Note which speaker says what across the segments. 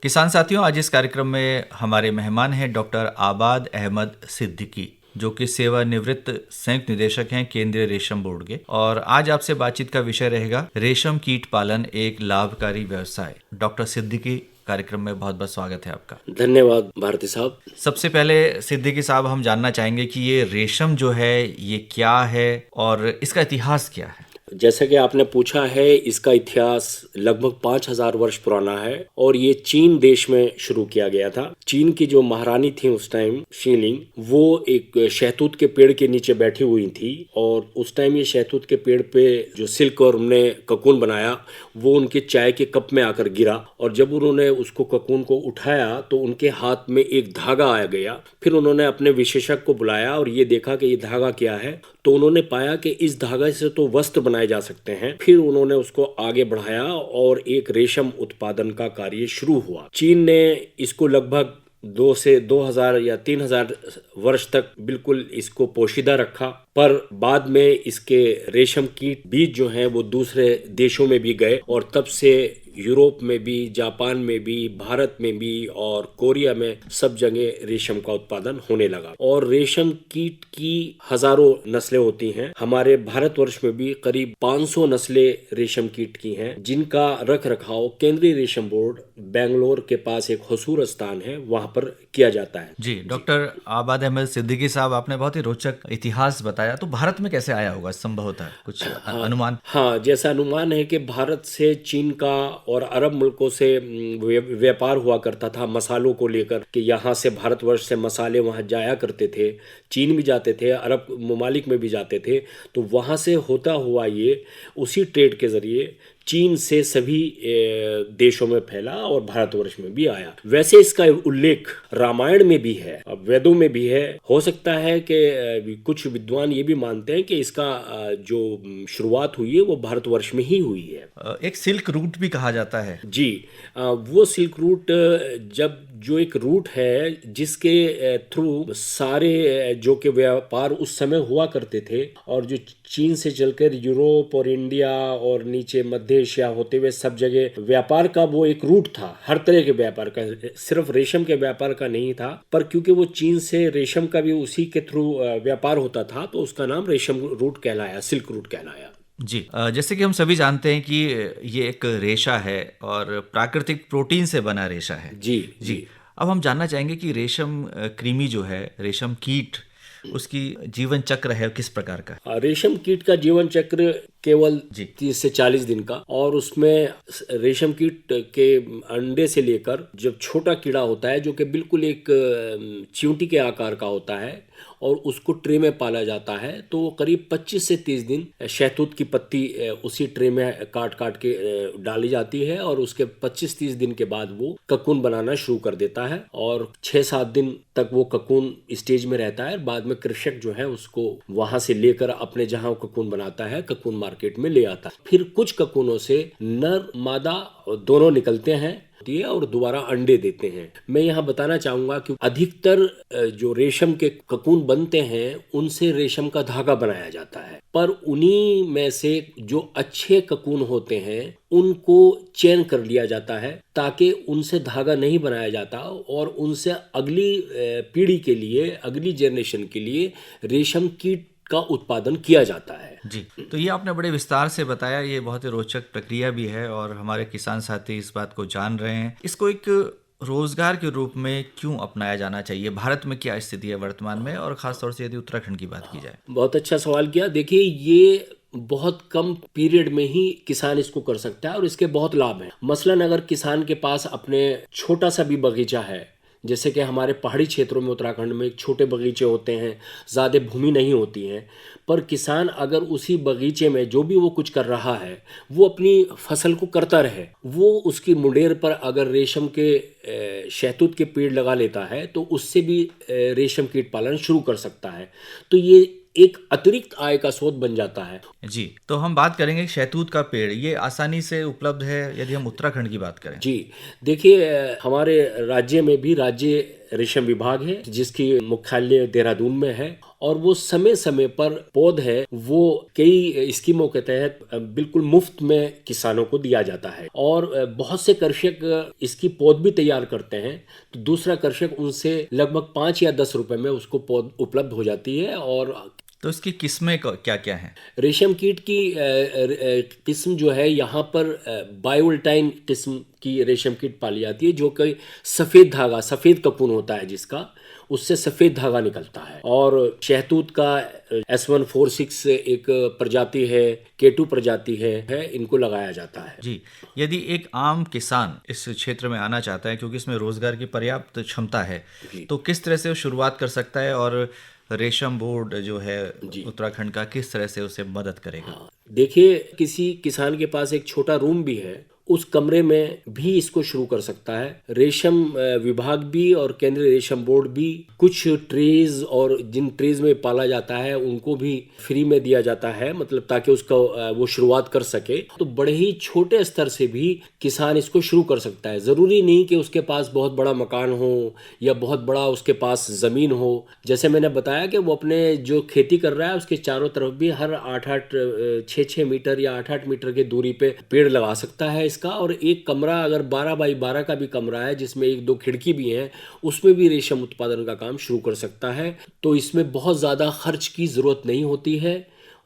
Speaker 1: किसान साथियों, आज इस कार्यक्रम में हमारे मेहमान हैं डॉक्टर आबाद अहमद सिद्दीकी, जो कि सेवानिवृत्त संयुक्त निदेशक हैं केंद्रीय रेशम बोर्ड के। और आज आपसे बातचीत का विषय रहेगा रेशम कीट पालन एक लाभकारी व्यवसाय। डॉक्टर सिद्दीकी, कार्यक्रम में बहुत बहुत स्वागत है आपका।
Speaker 2: धन्यवाद भारती साहब।
Speaker 1: सबसे पहले सिद्दीकी साहब, हम जानना चाहेंगे कि ये रेशम जो है ये क्या है और इसका इतिहास क्या है।
Speaker 2: जैसा कि आपने पूछा है, इसका इतिहास लगभग 5000 वर्ष पुराना है और ये चीन देश में शुरू किया गया था। चीन की जो महारानी थी उस टाइम, शीलिंग, वो एक शहतूत के पेड़ के नीचे बैठी हुई थी और उस टाइम ये शहतूत के पेड़ पे जो सिल्क और उन्होंने ककून बनाया वो उनके चाय के कप में आकर गिरा और जब उन्होंने उसको ककून को उठाया तो उनके हाथ में एक धागा आ गया। फिर उन्होंने अपने विशेषज्ञ को बुलाया और ये देखा कि ये धागा क्या है, तो उन्होंने पाया कि इस धागे से तो वस्त्र बनाए जा सकते हैं। फिर उन्होंने उसको आगे बढ़ाया और एक रेशम उत्पादन का कार्य शुरू हुआ। चीन ने इसको लगभग 2 से 2000 या 3000 वर्ष तक बिल्कुल इसको पोशीदा रखा, पर बाद में इसके रेशम कीट बीज जो हैं वो दूसरे देशों में भी गए और तब से यूरोप में भी, जापान में भी, भारत में भी और कोरिया में सब जगह रेशम का उत्पादन होने लगा। और रेशम कीट की हजारों नस्लें होती हैं। हमारे भारतवर्ष में भी करीब 500 नस्लें रेशम कीट की हैं, जिनका रख रखाव केंद्रीय रेशम बोर्ड बेंगलोर के पास एक हसूर स्थान है, वहां पर किया जाता है।
Speaker 1: जी, डॉक्टर आबाद अहमद सिद्दीकी साहब, आपने बहुत ही रोचक इतिहास बताया। तो भारत में कैसे आया होगा, संभवतः कुछ अनुमान?
Speaker 2: हाँ, जैसा अनुमान है कि भारत से चीन का और अरब मुल्कों से व्यापार हुआ करता था मसालों को लेकर, कि यहाँ से भारतवर्ष से मसाले वहाँ जाया करते थे, चीन भी जाते थे, अरब ममालिक में भी जाते थे। तो वहाँ से होता हुआ ये उसी ट्रेड के जरिए चीन से सभी देशों में फैला और भारतवर्ष में भी आया। वैसे इसका उल्लेख रामायण में भी है, अब वेदों में भी है। हो सकता है कि कुछ विद्वान ये भी मानते हैं कि इसका जो शुरुआत हुई है वो भारतवर्ष में ही हुई है।
Speaker 1: एक सिल्क रूट भी कहा जाता है।
Speaker 2: जी, वो सिल्क रूट जो एक रूट है जिसके थ्रू सारे जो के व्यापार उस समय हुआ करते थे और जो चीन से चलकर यूरोप और इंडिया और नीचे मध्य एशिया होते हुए सब जगह व्यापार का वो एक रूट था। हर तरह के व्यापार का, सिर्फ रेशम के व्यापार का नहीं था, पर क्योंकि वो चीन से रेशम का भी उसी के थ्रू व्यापार होता था तो उसका नाम रेशम रूट कहलाया, सिल्क रूट कहलाया।
Speaker 1: जी, जैसे कि हम सभी जानते हैं कि ये एक रेशा है और प्राकृतिक प्रोटीन से बना रेशा है।
Speaker 2: जी
Speaker 1: जी। अब हम जानना चाहेंगे कि रेशम कृमि जो है, रेशम कीट, उसकी जीवन चक्र है किस प्रकार का?
Speaker 2: रेशम कीट का जीवन चक्र केवल 30 से 40 दिन का, और उसमें रेशम कीट के अंडे से लेकर जब छोटा कीड़ा होता है जो कि बिल्कुल एक चींटी के आकार का होता है और उसको ट्रे में पाला जाता है, तो वो करीब 25 से 30 दिन शहतूत की पत्ती उसी ट्रे में काट काट के डाली जाती है और उसके 25-30 दिन के बाद वो ककून बनाना शुरू कर देता है और 6-7 दिन तक वो ककून स्टेज में रहता है। बाद में कृषक जो है उसको वहां से लेकर अपने जहां ककून बनाता है, ककून मार्केट में ले आता है। फिर कुछ ककूनों से नर मादा दोनों निकलते हैं और दोबारा अंडे देते हैं। मैं यहाँ बताना चाहूंगा कि अधिकतर जो रेशम के ककून बनते हैं उनसे रेशम का धागा बनाया जाता है, पर उन्हीं में से जो अच्छे ककून होते हैं उनको चयन कर लिया जाता है ताकि उनसे धागा नहीं बनाया जाता और उनसे अगली पीढ़ी के लिए, अगली जनरेशन के लिए रेशम कीट का उत्पादन किया जाता है।
Speaker 1: जी, तो ये आपने बड़े विस्तार से बताया। ये बहुत ही रोचक प्रक्रिया भी है और हमारे किसान साथी इस बात को जान रहे हैं। इसको एक रोजगार के रूप में क्यों अपनाया जाना चाहिए? भारत में क्या स्थिति है वर्तमान में, और खासतौर से यदि उत्तराखंड की बात की जाए?
Speaker 2: बहुत अच्छा सवाल किया। देखिए, ये बहुत कम पीरियड में ही किसान इसको कर सकता है और इसके बहुत लाभ हैं। मसलन अगर किसान के पास अपने छोटा सा भी बगीचा है, जैसे कि हमारे पहाड़ी क्षेत्रों में उत्तराखंड में छोटे बगीचे होते हैं, ज़्यादा भूमि नहीं होती है, पर किसान अगर उसी बगीचे में जो भी वो कुछ कर रहा है वो अपनी फसल को करता रहे, वो उसकी मुंडेर पर अगर रेशम के शहतूत के पेड़ लगा लेता है तो उससे भी रेशम कीट पालन शुरू कर सकता है। तो ये एक अतिरिक्त आय का स्रोत बन जाता है।
Speaker 1: जी, तो हम बात करेंगे शहतूत का पेड़, ये आसानी से उपलब्ध है यदि हम उत्तराखंड की बात करें?
Speaker 2: जी, देखिए, हमारे राज्य में भी राज्य रेशम विभाग है जिसकी मुख्यालय देहरादून में है और वो समय समय पर पौध है वो कई स्कीमों के तहत बिल्कुल मुफ्त में किसानों को दिया जाता है। और बहुत से कृषक इसकी पौध भी तैयार करते हैं, तो दूसरा कृषक उनसे लगभग 5 या 10 रुपए में उसको पौध उपलब्ध हो जाती है। और
Speaker 1: तो इसकी किस्में क्या क्या हैं?
Speaker 2: रेशम कीट की किस्म जो है यहाँ पर बायोल्टाइन किस्म की रेशम कीट पाली जाती है, जो कि सफ़ेद धागा, सफ़ेद ककून होता है जिसका, उससे सफ़ेद धागा निकलता है। और शहतूत का S146 एक प्रजाति है, K2 प्रजाति है, इनको लगाया जाता है।
Speaker 1: जी, यदि एक आम किसान इस क्षेत्र में आना चाहता है, क्योंकि इसमें रोजगार की पर्याप्त क्षमता है, तो किस तरह से वो शुरुआत कर सकता है और रेशम बोर्ड जो है उत्तराखंड का किस तरह से उसे मदद करेगा?
Speaker 2: हाँ, देखिए, किसी किसान के पास एक छोटा रूम भी है, उस कमरे में भी इसको शुरू कर सकता है। रेशम विभाग भी और केंद्रीय रेशम बोर्ड भी कुछ ट्रेज, और जिन ट्रेज में पाला जाता है उनको भी फ्री में दिया जाता है, मतलब ताकि उसका वो शुरुआत कर सके। तो बड़े ही छोटे स्तर से भी किसान इसको शुरू कर सकता है। ज़रूरी नहीं कि उसके पास बहुत बड़ा मकान हो या बहुत बड़ा उसके पास ज़मीन हो। जैसे मैंने बताया कि वो अपने जो खेती कर रहा है उसके चारों तरफ भी हर 6 मीटर या 8 मीटर की दूरी पे पेड़ लगा सकता है इसका। और एक कमरा अगर 12 बाई 12 का भी कमरा है जिसमें 1-2 खिड़की भी हैं, उसमें भी रेशम उत्पादन का काम शुरू कर सकता है। तो इसमें बहुत ज़्यादा खर्च की ज़रूरत नहीं होती है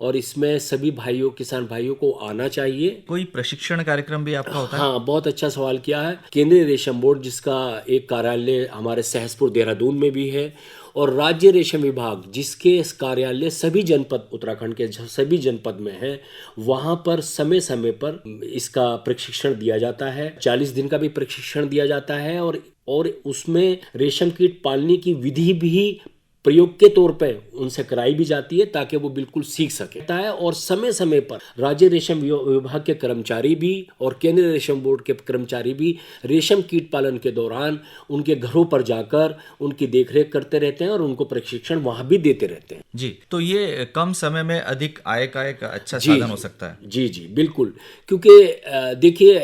Speaker 2: और इसमें सभी भाइयों, किसान भाइयों को आना चाहिए।
Speaker 1: कोई प्रशिक्षण कार्यक्रम भी आपका होता है?
Speaker 2: हाँ, बहुत अच्छा सवाल किया है। केंद्रीय रेशम बोर्ड, जिसका एक कार्यालय हमारे सहसपुर देहरादून में भी है, और राज्य रेशम विभाग, जिसके कार्यालय सभी जनपद, उत्तराखंड के सभी जनपद में है, वहाँ पर समय समय पर इसका प्रशिक्षण दिया जाता है। 40 दिन का भी प्रशिक्षण दिया जाता है और उसमें रेशम कीट पालने की विधि भी प्रयोग के तौर पे उनसे कराई भी जाती है ताकि वो बिल्कुल सीख सके। और समय समय पर राज्य रेशम विभाग के कर्मचारी भी और केंद्रीय रेशम बोर्ड के कर्मचारी भी रेशम कीट पालन के दौरान उनके घरों पर जाकर उनकी देखरेख करते रहते हैं और उनको प्रशिक्षण वहां भी देते रहते हैं।
Speaker 1: जी, तो ये कम समय में अधिक आय का एक अच्छा साधन हो सकता है।
Speaker 2: जी जी बिल्कुल, क्योंकि देखिए,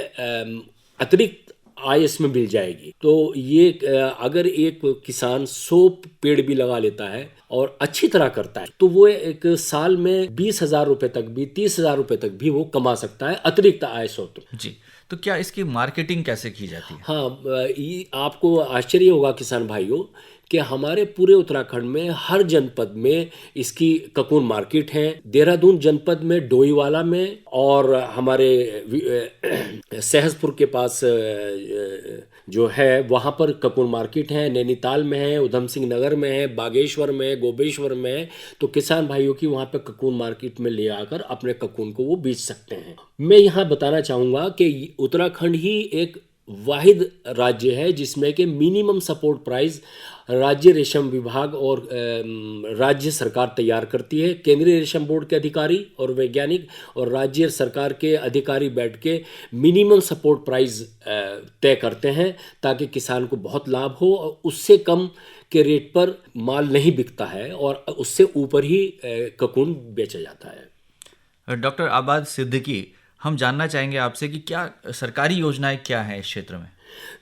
Speaker 2: अतिरिक्त आय इसमें मिल जाएगी। तो ये अगर एक किसान 100 पेड़ भी लगा लेता है और अच्छी तरह करता है, तो वो एक साल में 20,000 रुपए तक भी, 30,000 रुपए तक भी वो कमा सकता है, अतिरिक्त आय स्रोत।
Speaker 1: जी, तो क्या इसकी मार्केटिंग कैसे की जाती है?
Speaker 2: हाँ, आपको आश्चर्य होगा किसान भाइयों कि हमारे पूरे उत्तराखंड में हर जनपद में इसकी ककून मार्केट है। देहरादून जनपद में डोईवाला में, और हमारे सहसपुर के पास जो है वहाँ पर ककून मार्केट है। नैनीताल में है, उधम सिंह नगर में है, बागेश्वर में है, गोपेश्वर में है। तो किसान भाइयों की वहाँ पे ककून मार्केट में ले आकर अपने ककून को वो बेच सकते हैं। मैं यहाँ बताना चाहूँगा कि उत्तराखंड ही एक वाहिद राज्य है जिसमें कि मिनिमम सपोर्ट प्राइस राज्य रेशम विभाग और राज्य सरकार तैयार करती है। केंद्रीय रेशम बोर्ड के अधिकारी और वैज्ञानिक और राज्य सरकार के अधिकारी बैठ के मिनिमम सपोर्ट प्राइस तय करते हैं ताकि किसान को बहुत लाभ हो, और उससे कम के रेट पर माल नहीं बिकता है और उससे ऊपर ही ककून बेचा जाता है।
Speaker 1: डॉक्टर आबाद सिद्दीकी, हम जानना चाहेंगे आपसे कि क्या सरकारी योजनाएं क्या हैं इस क्षेत्र में?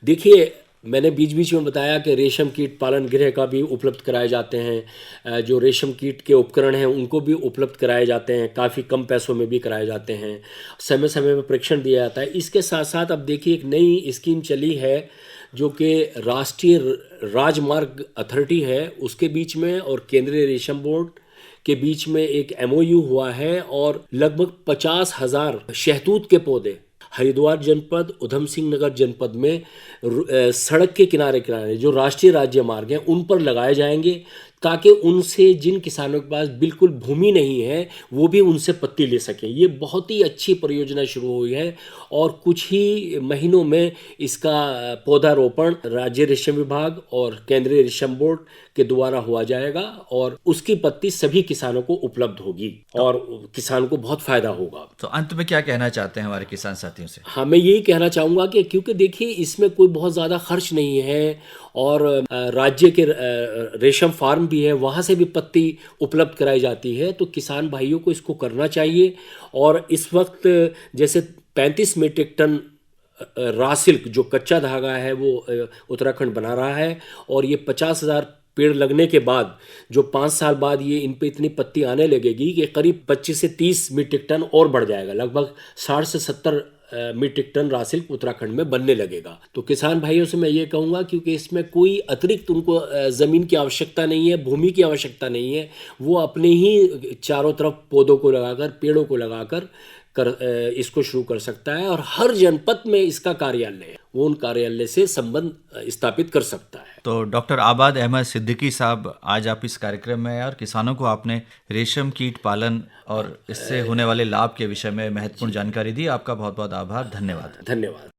Speaker 2: देखिए, मैंने बीच बीच में बताया कि रेशम कीट पालन गृह का भी उपलब्ध कराए जाते हैं। जो रेशम कीट के उपकरण हैं उनको भी उपलब्ध कराए जाते हैं, काफ़ी कम पैसों में भी कराए जाते हैं। समय समय पर परीक्षण दिया जाता है। इसके साथ साथ अब देखिए, एक नई स्कीम चली है जो कि राष्ट्रीय राजमार्ग अथॉरिटी है उसके बीच में और केंद्रीय रेशम बोर्ड के बीच में एक MOU हुआ है, और लगभग 50,000 शहतूत के पौधे हरिद्वार जनपद, उधम सिंह नगर जनपद में सड़क के किनारे किनारे जो राष्ट्रीय राज्य मार्ग हैं उन पर लगाए जाएंगे, ताकि उनसे जिन किसानों के पास बिल्कुल भूमि नहीं है वो भी उनसे पत्ती ले सकें। ये बहुत ही अच्छी परियोजना शुरू हुई है और कुछ ही महीनों में इसका पौधारोपण राज्य रेशम विभाग और केंद्रीय रेशम बोर्ड के द्वारा हुआ जाएगा, और उसकी पत्ती सभी किसानों को उपलब्ध होगी और किसान को बहुत फायदा होगा।
Speaker 1: तो अंत में क्या कहना चाहते हैं हमारे किसान साथियों से?
Speaker 2: हाँ, मैं यही कहना चाहूँगा कि क्योंकि देखिए, इसमें कोई बहुत ज़्यादा खर्च नहीं है और राज्य के रेशम फार्म भी है, वहाँ से भी पत्ती उपलब्ध कराई जाती है, तो किसान भाइयों को इसको करना चाहिए। और इस वक्त जैसे 35 मीट्रिक टन रा सिल्क जो कच्चा धागा है वो उत्तराखंड बना रहा है, और ये 50,000 पेड़ लगने के बाद जो 5 साल बाद ये इन पे इतनी पत्ती आने लगेगी कि करीब 25 से 30 मीट्रिक टन और बढ़ जाएगा, लगभग 60 से 70 metric ton raw silk Uttarakhand में बनने लगेगा। तो किसान भाइयों से मैं ये कहूँगा, क्योंकि इसमें कोई अतिरिक्त उनको ज़मीन की आवश्यकता नहीं है, भूमि की आवश्यकता नहीं है, वो अपने ही चारों तरफ पौधों को लगाकर, पेड़ों को लगाकर इसको शुरू कर सकता है, और हर जनपद में इसका कार्यालय है, वो उन कार्यालय से संबंध स्थापित कर सकता है।
Speaker 1: तो डॉक्टर आबाद अहमद सिद्दीकी साहब, आज आप इस कार्यक्रम में आए और किसानों को आपने रेशम कीट पालन और इससे होने वाले लाभ के विषय में महत्वपूर्ण जानकारी दी। आपका बहुत बहुत आभार, धन्यवाद।
Speaker 2: धन्यवाद।